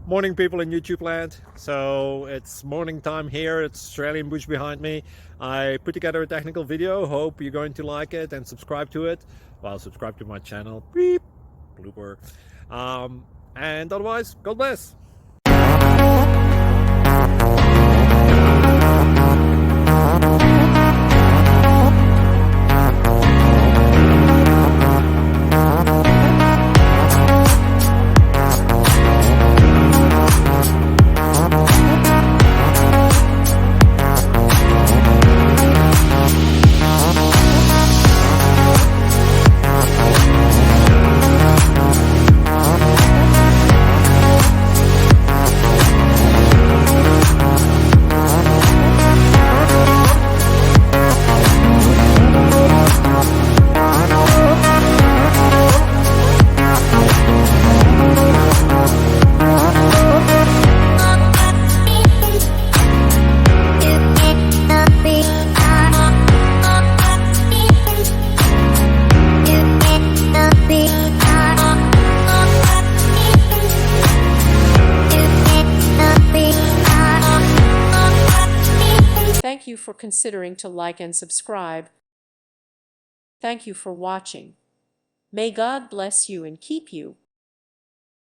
Morning, people in YouTube land. So it's morning time here. It's Australian bush behind me. I put together a technical video. Hope you're going to like it and subscribe to it. Well, subscribe to my channel. Beep, blooper. And otherwise, God bless. Thank you for considering to like and subscribe. Thank you for watching. May God bless you and keep you.